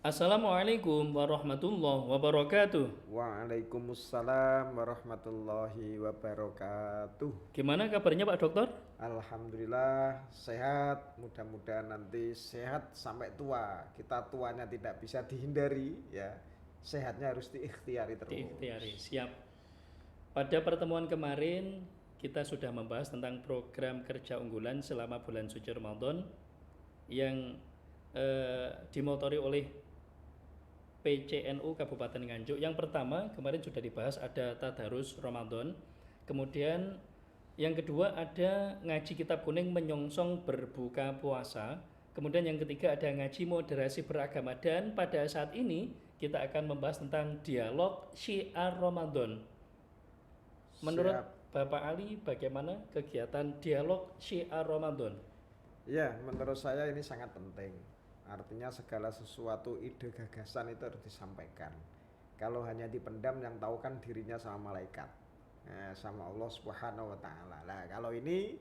Assalamualaikum warahmatullahi wabarakatuh. Waalaikumsalam warahmatullahi wabarakatuh. Gimana kabarnya Pak Dokter? Alhamdulillah sehat, mudah-mudahan nanti sehat sampai tua. Kita tuanya tidak bisa dihindari ya. Sehatnya harus diikhtiari Diikhtiari, terus. siap. Pada pertemuan kemarin kita sudah membahas tentang program kerja unggulan selama bulan suci Ramadan yang dimotori oleh PCNU Kabupaten Nganjuk. Yang pertama kemarin sudah dibahas ada Tadarus Ramadan. Kemudian yang kedua ada ngaji kitab kuning menyongsong berbuka puasa. Kemudian yang ketiga ada ngaji moderasi beragama, dan pada saat ini kita akan membahas tentang dialog syiar Ramadan. Menurut Siap. Bapak Ali, bagaimana kegiatan dialog syiar Ramadan? Ya, menurut saya ini sangat penting. Artinya segala sesuatu ide gagasan itu harus disampaikan. Kalau hanya dipendam, yang tahu kan dirinya sama malaikat, sama Allah Subhanahu wa taala. Nah, kalau ini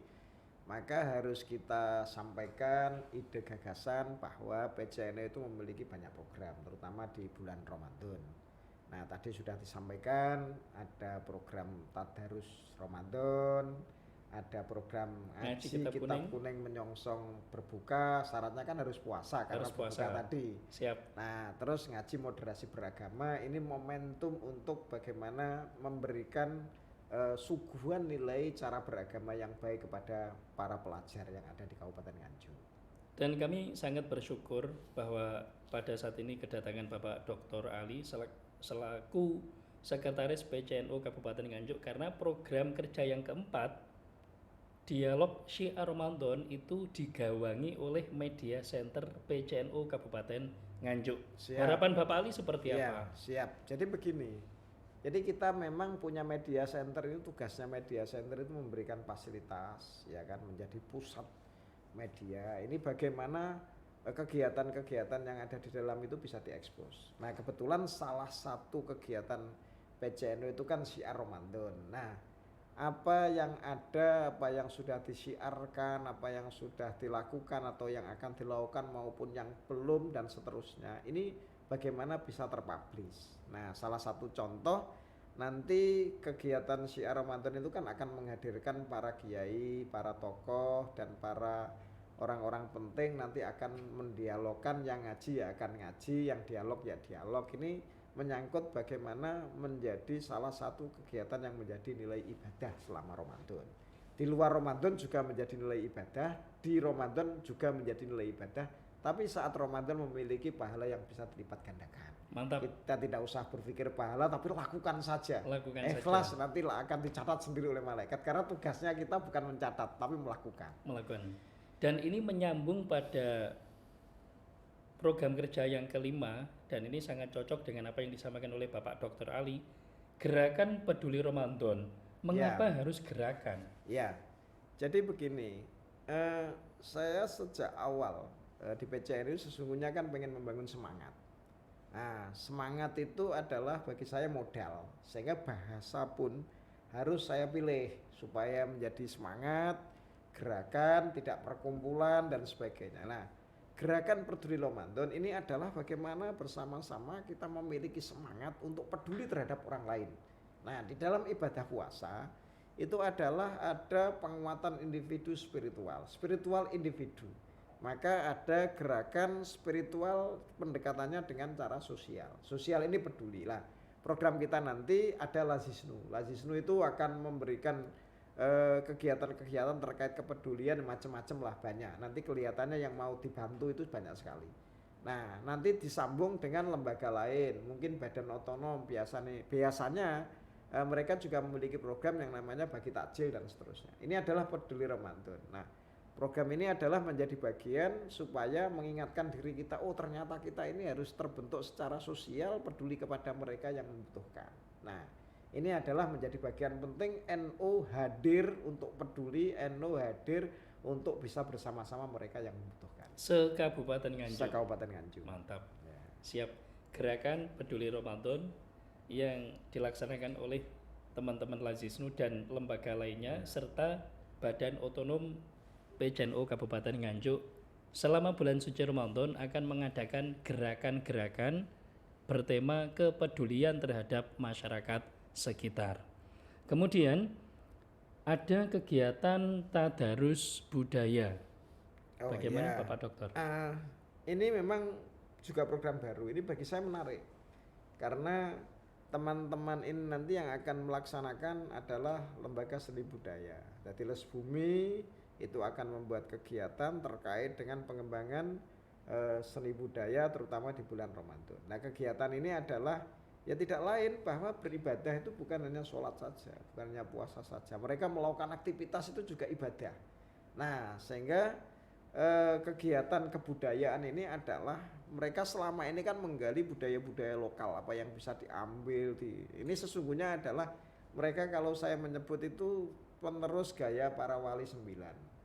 maka harus kita sampaikan ide gagasan bahwa PCN itu memiliki banyak program terutama di bulan Ramadan. Nah, tadi sudah disampaikan ada program Tadarus Ramadan, ada program Ngaji ngaji kitab kitab kuning, kuning menyongsong berbuka, syaratnya kan harus puasa karena harus berbuka puasa. tadi. Siap. Nah, terus ngaji moderasi beragama ini momentum untuk bagaimana memberikan suguhan nilai cara beragama yang baik kepada para pelajar yang ada di Kabupaten Nganjuk. Dan kami sangat bersyukur bahwa pada saat ini kedatangan Bapak Dr. Ali selaku Sekretaris PCNU Kabupaten Nganjuk, karena program kerja yang keempat Dialog Syiar Ramadan itu digawangi oleh Media Center PCNU Kabupaten Nganjuk. Siap. Harapan Bapak Ali seperti Ya, apa? siap. Jadi begini. Jadi kita memang punya media center, itu tugasnya media center itu memberikan fasilitas ya kan, menjadi pusat media. Ini bagaimana kegiatan-kegiatan yang ada di dalam itu bisa diekspos. Nah, kebetulan salah satu kegiatan PCNU itu kan syiar Ramadan. Nah, apa yang ada, apa yang sudah disiarkan, apa yang sudah dilakukan atau yang akan dilakukan maupun yang belum dan seterusnya, ini bagaimana bisa terpublish. Nah, salah satu contoh nanti kegiatan syiar Ramadan itu kan akan menghadirkan para kiai, para tokoh dan para orang-orang penting, nanti akan mendialogkan, yang ngaji ya akan ngaji, yang dialog ya dialog. Ini menyangkut bagaimana menjadi salah satu kegiatan yang menjadi nilai ibadah selama Ramadan. Di luar Ramadan juga menjadi nilai ibadah, di Ramadan juga menjadi nilai ibadah, tapi saat Ramadan memiliki pahala yang bisa dilipat gandakan. Mantap. Kita tidak usah berpikir pahala, tapi lakukan saja. Lakukan Ikhlas saja. nanti akan dicatat sendiri oleh malaikat, karena tugasnya kita bukan mencatat tapi melakukan. Dan ini menyambung pada program kerja yang kelima, dan ini sangat cocok dengan apa yang disampaikan oleh Bapak Dr. Ali. Gerakan Peduli Ramadan. Mengapa harus gerakan? Ya, jadi begini, saya sejak awal di PCRI sesungguhnya kan pengen membangun semangat. Nah, semangat itu adalah bagi saya modal, sehingga bahasa pun harus saya pilih supaya menjadi semangat, gerakan, tidak perkumpulan dan sebagainya. Nah, gerakan peduli Ramadan ini adalah bagaimana bersama-sama kita memiliki semangat untuk peduli terhadap orang lain. Nah, di dalam ibadah puasa itu adalah ada penguatan individu spiritual individu. Maka ada gerakan spiritual, pendekatannya dengan cara sosial. Sosial ini peduli lah. Program kita nanti ada Lazisnu. Lazisnu itu akan memberikan kegiatan-kegiatan terkait kepedulian macam-macam lah, banyak. Nanti kelihatannya yang mau dibantu itu banyak sekali. Nah, nanti disambung dengan lembaga lain, mungkin badan otonom biasanya mereka juga memiliki program yang namanya bagi takjil dan seterusnya. Ini adalah peduli Ramadan. Nah, program ini adalah menjadi bagian supaya mengingatkan diri kita, oh ternyata kita ini harus terbentuk secara sosial, peduli kepada mereka yang membutuhkan. Nah, ini adalah menjadi bagian penting. NU hadir untuk peduli, NU hadir untuk bisa bersama-sama mereka yang membutuhkan. Sekabupaten Nganjuk. Sekabupaten Nganjuk. Mantap. Ya. Siap. Gerakan Peduli Ramadan yang dilaksanakan oleh teman-teman Lazisnu dan lembaga lainnya serta Badan Otonom PCNU Kabupaten Nganjuk selama bulan suci Ramadan akan mengadakan gerakan-gerakan bertema kepedulian terhadap masyarakat sekitar. Kemudian ada kegiatan tadarus budaya. Oh Bagaimana iya. Bapak Dokter? Ini memang juga program baru. Ini bagi saya menarik karena teman-teman ini nanti yang akan melaksanakan adalah lembaga seni budaya. Jadi Les Bumi itu akan membuat kegiatan terkait dengan pengembangan seni budaya terutama di bulan Ramadan. Nah, kegiatan ini adalah ya tidak lain bahwa beribadah itu bukan hanya sholat saja, bukan hanya puasa saja. Mereka melakukan aktivitas itu juga ibadah. Nah, sehingga kegiatan kebudayaan ini adalah mereka selama ini kan menggali budaya-budaya lokal, apa yang bisa diambil ini sesungguhnya adalah mereka kalau saya menyebut itu penerus gaya para wali 9.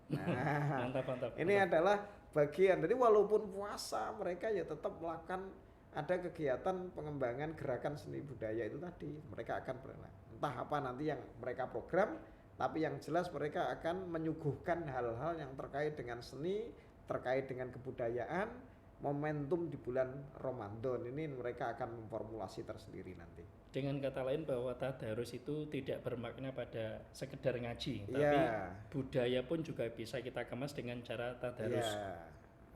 Nah, Mantap. ini adalah bagian. Jadi walaupun puasa mereka ya tetap melakukan ada kegiatan pengembangan gerakan seni budaya itu tadi. Mereka akan entah apa nanti yang mereka program, tapi yang jelas mereka akan menyuguhkan hal-hal yang terkait dengan seni, terkait dengan kebudayaan, momentum di bulan Ramadan ini mereka akan memformulasi tersendiri nanti. Dengan kata lain bahwa tadarus itu tidak bermakna pada sekedar ngaji, tapi Ya, budaya pun juga bisa kita kemas dengan cara tadarus. ya,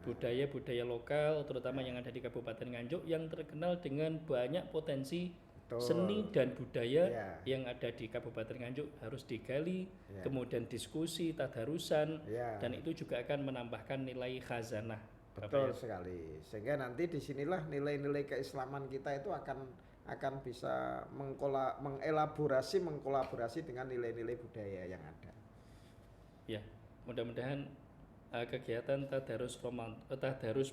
Budaya-budaya lokal terutama yang ada di Kabupaten Nganjuk yang terkenal dengan banyak potensi betul. seni dan budaya Ya, yang ada di Kabupaten Nganjuk harus digali, ya, kemudian diskusi, tadarusan, ya. dan itu juga akan menambahkan nilai khazanah. Betul Bapak ya. sekali. Sehingga nanti disinilah nilai-nilai keislaman kita itu akan bisa mengkolaborasi dengan nilai-nilai budaya yang ada. Ya, mudah-mudahan kegiatan tadarus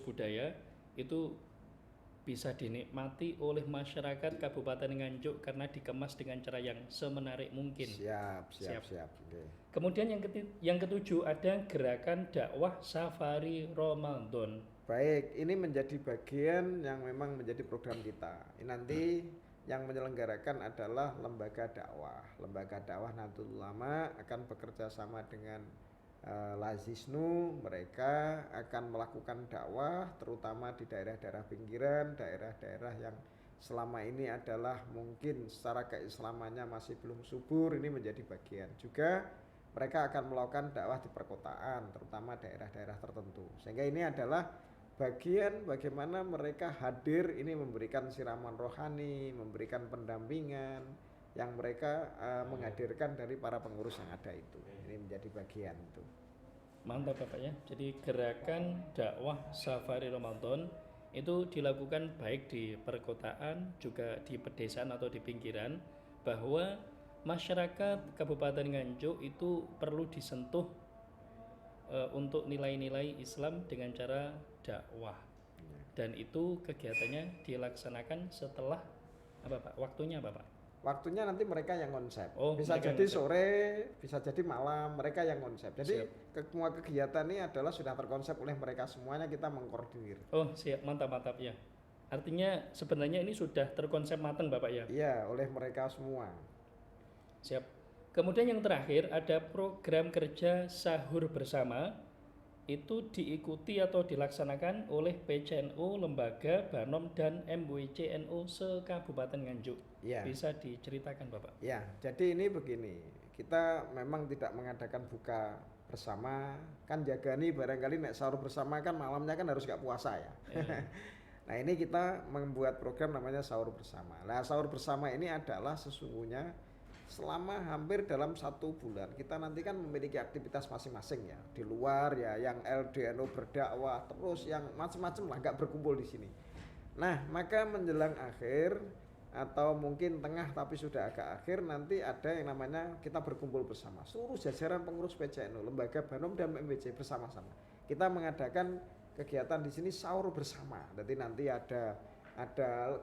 budaya itu bisa dinikmati oleh masyarakat Kabupaten Nganjuk karena dikemas dengan cara yang semenarik mungkin. Siap. Okay. Kemudian yang ketujuh ada gerakan dakwah safari Ramadan. Baik, ini menjadi bagian yang memang menjadi program kita. Ini nanti yang menyelenggarakan adalah lembaga dakwah. Lembaga dakwah Nahdlatul Ulama akan bekerja sama dengan Lazisnu. Mereka akan melakukan dakwah terutama di daerah-daerah pinggiran, daerah-daerah yang selama ini adalah mungkin secara keislamannya masih belum subur. Ini menjadi bagian juga. Mereka akan melakukan dakwah di perkotaan, terutama daerah-daerah tertentu. Sehingga ini adalah bagian bagaimana mereka hadir ini memberikan siraman rohani, memberikan pendampingan yang mereka menghadirkan dari para pengurus yang ada itu. Ini menjadi bagian itu. Mantap Bapak ya. Jadi gerakan dakwah safari Ramadan itu dilakukan baik di perkotaan juga di pedesaan atau di pinggiran, bahwa masyarakat Kabupaten Nganjuk itu perlu disentuh untuk nilai-nilai Islam dengan cara dakwah. Dan itu kegiatannya dilaksanakan setelah apa Pak? Waktunya apa Pak? Waktunya nanti mereka yang konsep. Oh, bisa mereka jadi yang konsep. sore, bisa jadi malam, mereka yang konsep. Jadi semua kegiatan ini adalah sudah terkonsep oleh mereka semuanya, kita mengkoordinir. Oh, siap, mantap ya. Artinya sebenarnya ini sudah terkonsep matang Bapak ya? Iya, oleh mereka semua. Siap. Kemudian yang terakhir ada program kerja sahur bersama, itu diikuti atau dilaksanakan oleh PCNU, Lembaga, Banom, dan MWCNU se-Kabupaten Nganjuk. Ya. Bisa diceritakan Bapak? Ya, jadi ini begini, kita memang tidak mengadakan buka bersama, kan jaga nih barangkali nek sahur bersama kan malamnya kan harus gak puasa ya. Nah ini kita membuat program namanya sahur bersama. Nah sahur bersama ini adalah sesungguhnya selama hampir dalam 1 bulan kita nanti kan memiliki aktivitas masing-masing ya di luar ya, yang LDNU berdakwah terus yang macam-macam lah, nggak berkumpul di sini. Nah maka menjelang akhir atau mungkin tengah tapi sudah agak akhir nanti ada yang namanya kita berkumpul bersama seluruh jajaran pengurus PCNU, Lembaga Banom dan MWC bersama-sama. Kita mengadakan kegiatan di sini sahur bersama. Jadi nanti ada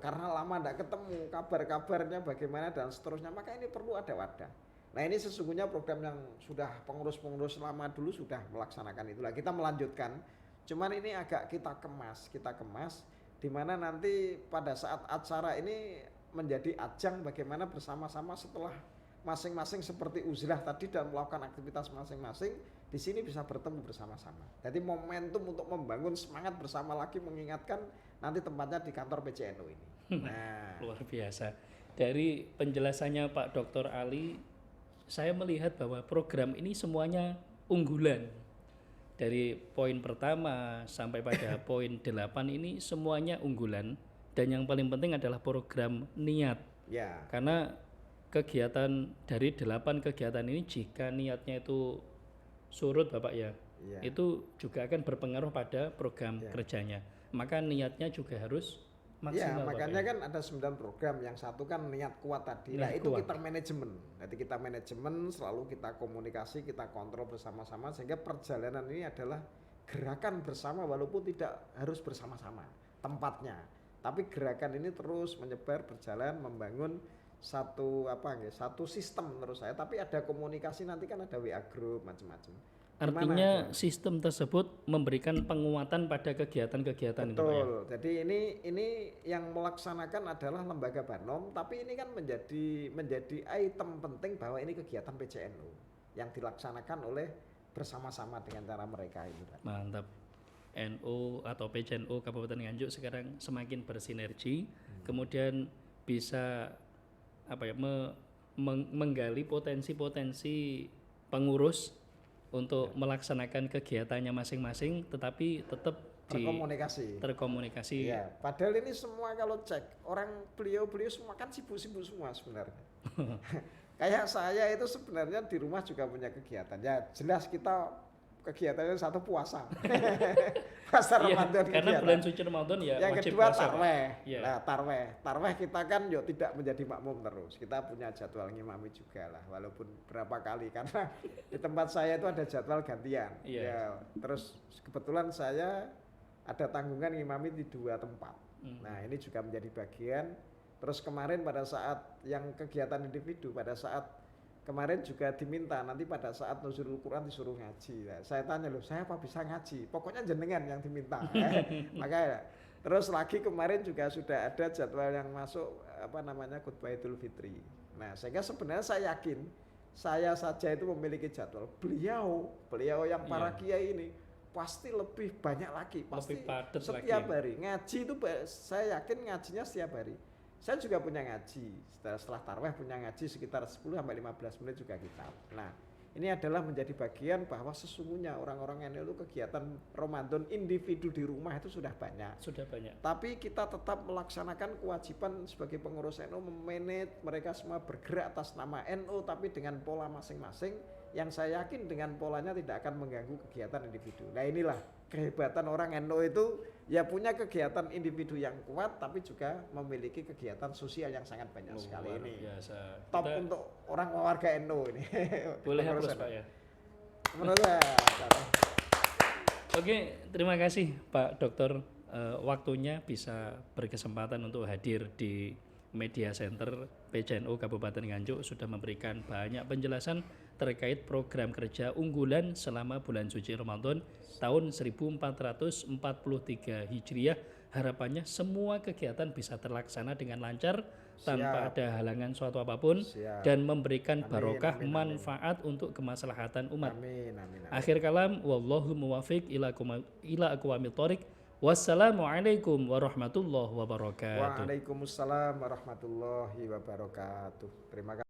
karena lama tidak ketemu kabar-kabarnya bagaimana dan seterusnya, maka ini perlu ada wadah. Nah ini sesungguhnya program yang sudah pengurus-pengurus lama dulu sudah melaksanakan itulah, kita melanjutkan, cuman ini agak kita kemas di mana nanti pada saat acara ini menjadi ajang bagaimana bersama-sama setelah masing-masing seperti uzlah tadi dan melakukan aktivitas masing-masing, di sini bisa bertemu bersama-sama. Jadi momentum untuk membangun semangat bersama lagi, mengingatkan nanti tempatnya di kantor PCNU ini. Nah, Luar biasa. Dari penjelasannya Pak Dr. Ali, saya melihat bahwa program ini semuanya unggulan. Dari poin pertama sampai pada poin 8 ini semuanya unggulan, dan yang paling penting adalah program niat. ya, Karena kegiatan dari 8 kegiatan ini jika niatnya itu surut Bapak ya, ya, itu juga akan berpengaruh pada program Ya. kerjanya. Maka niatnya juga harus ya, maksimal Bapak makanya ya. kan ada 9 program, yang satu kan niat kuat tadi. Nah, Niat itu kuat. kita manajemen. Jadi kita manajemen, selalu kita komunikasi, kita kontrol bersama-sama, sehingga perjalanan ini adalah gerakan bersama walaupun tidak harus bersama-sama tempatnya. Tapi gerakan ini terus menyebar, berjalan, membangun satu sistem menurut saya. Tapi ada komunikasi, nanti kan ada WA group macam-macam. Artinya sistem tersebut memberikan penguatan pada kegiatan-kegiatan itu Pak ya. Betul. Jadi ini yang melaksanakan adalah lembaga Banom, tapi ini kan menjadi item penting bahwa ini kegiatan PCNU yang dilaksanakan oleh bersama-sama dengan cara mereka itu. Mantap. NU atau PCNU Kabupaten Nganjuk sekarang semakin bersinergi, kemudian bisa menggali potensi-potensi pengurus untuk melaksanakan kegiatannya masing-masing, tetapi tetap terkomunikasi. Ya, padahal ini semua kalau cek orang beliau semua kan sibuk-sibuk semua sebenarnya. Kayak saya itu sebenarnya di rumah juga punya kegiatan. Ya jelas kita kegiatannya satu puasa. Puasa Ramadan Karena kegiatan. bulan suci Ramadan ya Yang wajib kedua puasa. tarweh. Ya. Nah, tarweh kita kan yo tidak menjadi makmum terus. Kita punya jadwal ngimami juga lah, walaupun berapa kali karena di tempat saya itu ada jadwal gantian. Iya. Ya, terus kebetulan saya ada tanggungan ngimami di 2 tempat. Nah, ini juga menjadi bagian. Terus kemarin pada saat yang kegiatan individu, pada saat kemarin juga diminta nanti pada saat nuzulul Quran disuruh ngaji. Nah, saya tanya loh, saya apa bisa ngaji? Pokoknya jenengan yang diminta. Makanya terus lagi kemarin juga sudah ada jadwal yang masuk khutbah Idul Fitri. Nah, sehingga sebenarnya saya yakin saya saja itu memiliki jadwal. Beliau yang para kiai ini pasti lebih banyak lagi, pasti Lebih padat setiap lagi. hari ngaji itu saya yakin ngajinya setiap hari. Saya juga punya ngaji, setelah tarweh punya ngaji sekitar 10 sampai 15 menit juga kitab. Nah, ini adalah menjadi bagian bahwa sesungguhnya orang-orang NU itu kegiatan Ramadan individu di rumah itu sudah banyak. Sudah banyak. Tapi kita tetap melaksanakan kewajiban sebagai pengurus NU memanage mereka semua bergerak atas nama NU tapi dengan pola masing-masing yang saya yakin dengan polanya tidak akan mengganggu kegiatan individu. Nah, inilah kehebatan orang NU itu ya punya kegiatan individu yang kuat tapi juga memiliki kegiatan sosial yang sangat banyak sekali Luar ini. biasa. Top untuk orang warga NU ini. Boleh Pengurus hapus NU. Pak ya. Menurut saya. Oke, terima kasih Pak Dokter. Waktunya bisa berkesempatan untuk hadir di Media Center PCNU Kabupaten Nganjuk, sudah memberikan banyak penjelasan terkait program kerja unggulan selama bulan suci Ramadan tahun 1443 Hijriah. Harapannya semua kegiatan bisa terlaksana dengan lancar tanpa ada halangan suatu apapun. Siap. Dan memberikan Amin, barokah amin, amin. manfaat untuk kemaslahatan umat. Amin, amin, amin. Akhir kalam, wallahu muwafiq ila aqwamit thoriq. Wassalamualaikum warahmatullahi wabarakatuh. Waalaikumsalam warahmatullahi wabarakatuh. Terima kasih.